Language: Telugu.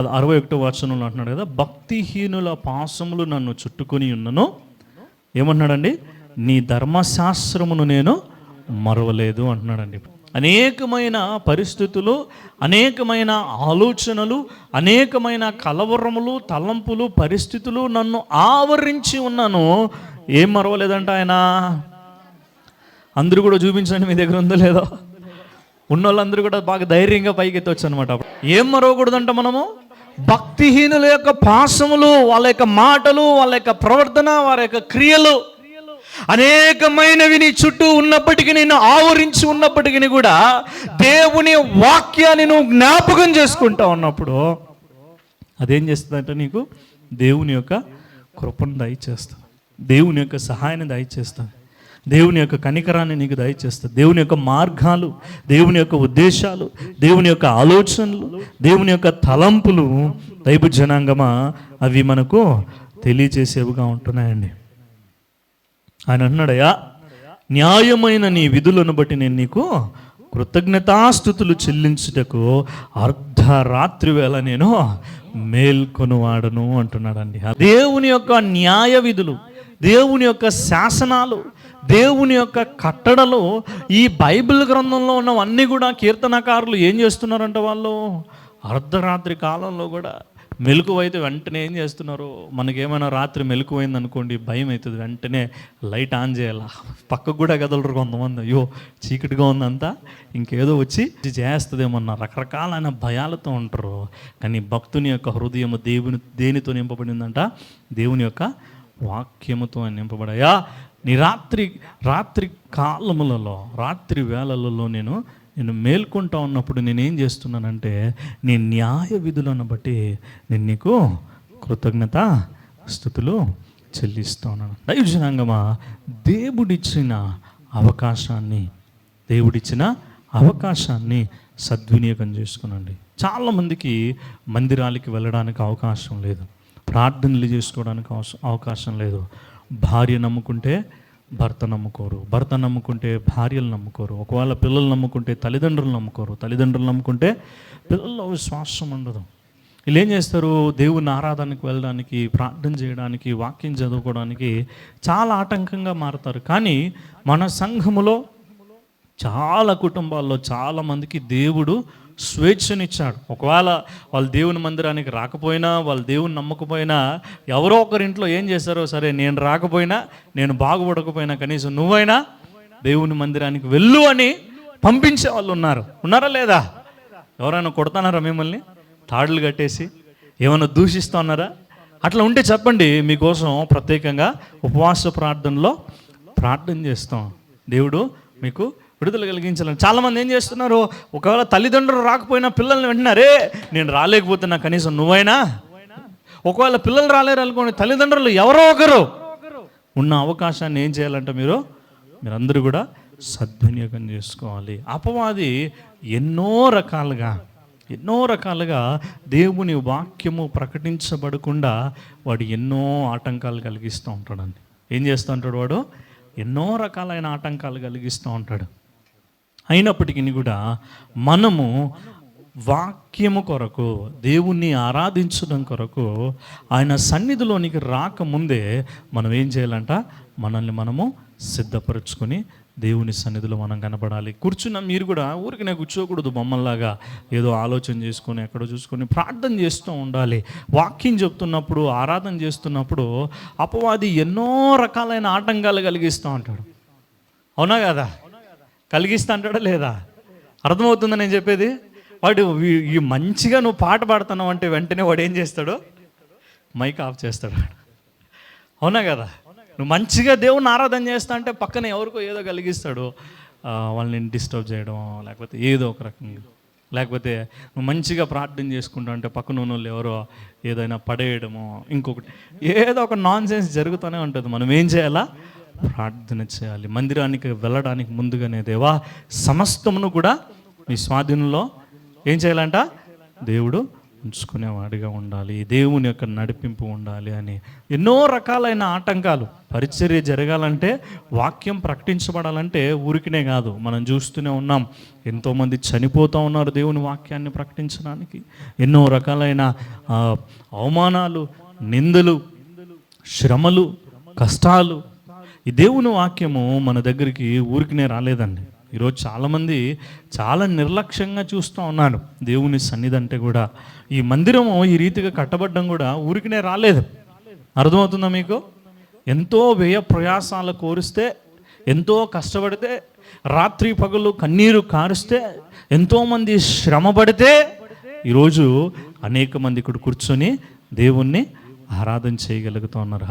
61వ వచనంలో అంటున్నాడు కదా, భక్తిహీనుల పాశములు నన్ను చుట్టుకొని ఉన్నను. ఏమంటున్నాడండి? నీ ధర్మశాస్త్రమును నేను మరవలేదు అంటున్నాడండి. అనేకమైన పరిస్థితులు, అనేకమైన ఆలోచనలు, అనేకమైన కలవరములు, తలంపులు, పరిస్థితులు నన్ను ఆవరించి ఉన్నాను. ఏం మరవలేదంట ఆయన? అందరూ కూడా చూపించండి, మీ దగ్గర ఉందో లేదో. ఉన్న వాళ్ళందరూ కూడా బాగా ధైర్యంగా పైకి ఎత్తవచ్చు అనమాట. ఏం మరవకూడదంట మనము? భక్తిహీనుల యొక్క పాశములు, వాళ్ళ యొక్క మాటలు, వాళ్ళ యొక్క ప్రవర్తన, వారి యొక్క క్రియలు అనేకమైనవి నీ చుట్టూ ఉన్నప్పటికీ, నేను ఆవరించి ఉన్నప్పటికీ కూడా దేవుని వాక్యాన్ని నువ్వు జ్ఞాపకం చేసుకుంటా ఉన్నప్పుడు అదేం చేస్తుందంటే నీకు దేవుని యొక్క కృపను దయచేస్తుంది, దేవుని యొక్క సహాయాన్ని దయచేస్తుంది, దేవుని యొక్క కనికరాన్ని నీకు దయచేస్తుంది. దేవుని యొక్క మార్గాలు, దేవుని యొక్క ఉద్దేశాలు, దేవుని యొక్క ఆలోచనలు, దేవుని యొక్క తలంపులు దైవ జనాంగమా అవి మనకు తెలియచేసేవిగా ఉంటున్నాయండి. ఆయన అన్నాడయ్యా, న్యాయమైన నీ విధులను బట్టి నేను నీకు కృతజ్ఞతాస్తుతులు చెల్లించుటకు అర్ధరాత్రి వేళ నేను మేల్కొనువాడను అంటున్నాడండి. దేవుని యొక్క న్యాయ విధులు, దేవుని యొక్క శాసనాలు, దేవుని యొక్క కట్టడలు, ఈ బైబిల్ గ్రంథంలో ఉన్నవన్నీ కూడా కీర్తనకారులు ఏం చేస్తున్నారంట, వాళ్ళు అర్ధరాత్రి కాలంలో కూడా మెలకువైతే వెంటనే ఏం చేస్తున్నారు? మనకేమైనా రాత్రి మెలకువైంది అనుకోండి, భయం అవుతుంది, వెంటనే లైట్ ఆన్ చేయాల. పక్కకు కూడా కదలరు కొంతమంది. అయ్యో చీకటిగా ఉందంతా, ఇంకేదో వచ్చి చేస్తుందేమన్నా రకరకాలైన భయాలతో ఉంటారు. కానీ భక్తుని యొక్క హృదయం దేనితో నింపబడిందంట? దేవుని యొక్క వాక్యముతో నింపబడాయా. నీ రాత్రి కాలములలో, రాత్రి వేళలలో నేను మేల్కొంటా ఉన్నప్పుడు నేనేం చేస్తున్నానంటే, నీ న్యాయ విధులను బట్టి నేను నీకు కృతజ్ఞత స్తుతులు చెల్లిస్తున్నాను. దైవజనాంగమా, దేవుడిచ్చిన అవకాశాన్ని సద్వినియోగం చేసుకునండి. చాలామందికి మందిరాలకి వెళ్ళడానికి అవకాశం లేదు, ప్రార్థనలు చేసుకోవడానికి అవకాశం లేదు. భార్య నమ్ముకుంటే భర్త నమ్ముకోరు, భర్త నమ్ముకుంటే భార్యలు నమ్ముకోరు, ఒకవేళ పిల్లలు నమ్ముకుంటే తల్లిదండ్రులు నమ్ముకోరు, తల్లిదండ్రులు నమ్ముకుంటే పిల్లల్లో విశ్వాసం ఉండదు. వీళ్ళు ఏం చేస్తారు? దేవుని ఆరాధనకు వెళ్ళడానికి, ప్రార్థన చేయడానికి, వాక్యం చదువుకోవడానికి చాలా ఆటంకంగా మారుతారు. కానీ మన సంఘములో చాలా కుటుంబాల్లో చాలామందికి దేవుడు స్వేచ్ఛనిచ్చాడు. ఒకవేళ వాళ్ళు దేవుని మందిరానికి రాకపోయినా, వాళ్ళు దేవుని నమ్మకపోయినా, ఎవరో ఒకరింట్లో ఏం చేస్తారో సరే, నేను రాకపోయినా, నేను బాగుపడకపోయినా, కనీసం నువ్వైనా దేవుని మందిరానికి వెళ్ళు అని పంపించే వాళ్ళు ఉన్నారా లేదా? ఎవరైనా కొడతానారా మిమ్మల్ని తాడులు కట్టేసి? ఏమైనా దూషిస్తూ ఉన్నారా? అట్లా ఉంటే చెప్పండి, మీకోసం ప్రత్యేకంగా ఉపవాస ప్రార్థనలో ప్రార్థన చేస్తాం, దేవుడు మీకు విడుదల కలిగించాలని. చాలామంది ఏం చేస్తున్నారు? ఒకవేళ తల్లిదండ్రులు రాకపోయినా పిల్లల్ని వెంటనే, నేను రాలేకపోతున్నా, కనీసం నువ్వైనా. ఒకవేళ పిల్లలు రాలేరు అనుకోండి, తల్లిదండ్రులు ఎవరో ఒకరు ఉన్న అవకాశాన్ని ఏం చేయాలంటే మీరందరూ కూడా సద్వినియోగం చేసుకోవాలి. అపవాది ఎన్నో రకాలుగా దేవుని వాక్యము ప్రకటించబడకుండా వాడు ఎన్నో ఆటంకాలు కలిగిస్తూ ఉంటాడండి. ఏం చేస్తూ ఉంటాడు వాడు? ఎన్నో రకాలైన ఆటంకాలు కలిగిస్తూ ఉంటాడు. అయినప్పటికీ కూడా మనము వాక్యము కొరకు, దేవుణ్ణి ఆరాధించడం కొరకు, ఆయన సన్నిధిలోనికి రాకముందే మనం ఏం చేయాలంట? మనల్ని మనము సిద్ధపరచుకొని దేవుని సన్నిధిలో మనం కనపడాలి. కూర్చున్న మీరు కూడా ఊరికనే కూర్చోకూడదు బొమ్మల్లాగా, ఏదో ఆలోచన చేసుకొని ఎక్కడో చూసుకొని ప్రార్థన చేస్తూ ఉండాలి. వాక్యం చెప్తున్నప్పుడు, ఆరాధన చేస్తున్నప్పుడు అపవాది ఎన్నో రకాలైన ఆటంకాలు కలిగిస్తూ ఉంటాడు. అవునా కదా? కలిగిస్తా అంటాడా లేదా? అర్థమవుతుందా నేను చెప్పేది? వాడు ఈ మంచిగా నువ్వు పాట పాడుతున్నావు అంటే వెంటనే వాడు ఏం చేస్తాడు? మైక్ ఆఫ్ చేస్తాడు. అవునా కదా? నువ్వు మంచిగా దేవుని ఆరాధన చేస్తా అంటే పక్కన ఎవరికో ఏదో కలిగిస్తాడు, వాళ్ళని డిస్టర్బ్ చేయడం, లేకపోతే ఏదో ఒక రకంగా, లేకపోతే నువ్వు మంచిగా ప్రార్థన చేసుకుంటా అంటే పక్కన వాళ్ళు ఎవరో ఏదైనా పడేయడమో, ఇంకొకటి ఏదో ఒక నాన్ సెన్స్ జరుగుతూనే ఉంటుంది. మనం ఏం చేయాలా? ప్రార్థన చేయాలి. మందిరానికి వెళ్ళడానికి ముందుగానే, దేవా సమస్తమును కూడా మీ స్వాధీనంలో ఏం చేయాలంట? దేవుడు ఉంచుకునేవాడిగా ఉండాలి, దేవుని యొక్క నడిపింపు ఉండాలి అని ఎన్నో రకాలైన ఆటంకాలు. పరిచర్య జరగాలంటే, వాక్యం ప్రకటించబడాలంటే ఊరికినే కాదు. మనం చూస్తూనే ఉన్నాం, ఎంతోమంది చనిపోతూ ఉన్నారు దేవుని వాక్యాన్ని ప్రకటించడానికి. ఎన్నో రకాలైన అవమానాలు, నిందలు, శ్రమలు, కష్టాలు. ఈ దేవుని వాక్యము మన దగ్గరికి ఊరికినే రాలేదండి. ఈరోజు చాలామంది చాలా నిర్లక్ష్యంగా చూస్తూ ఉన్నాను దేవుని సన్నిధి అంటే కూడా. ఈ మందిరము ఈ రీతిగా కట్టబడ్డం కూడా ఊరికినే రాలేదు. అర్థమవుతుందా మీకు? ఎంతో వ్యయ ప్రయాసాలు కోరిస్తే, ఎంతో కష్టపడితే, రాత్రి పగలు కన్నీరు కారుస్తే, ఎంతోమంది శ్రమ పడితే ఈరోజు అనేక మంది ఇక్కడ కూర్చొని దేవుణ్ణి ఆరాధన చేయగలుగుతూ ఉన్నారు.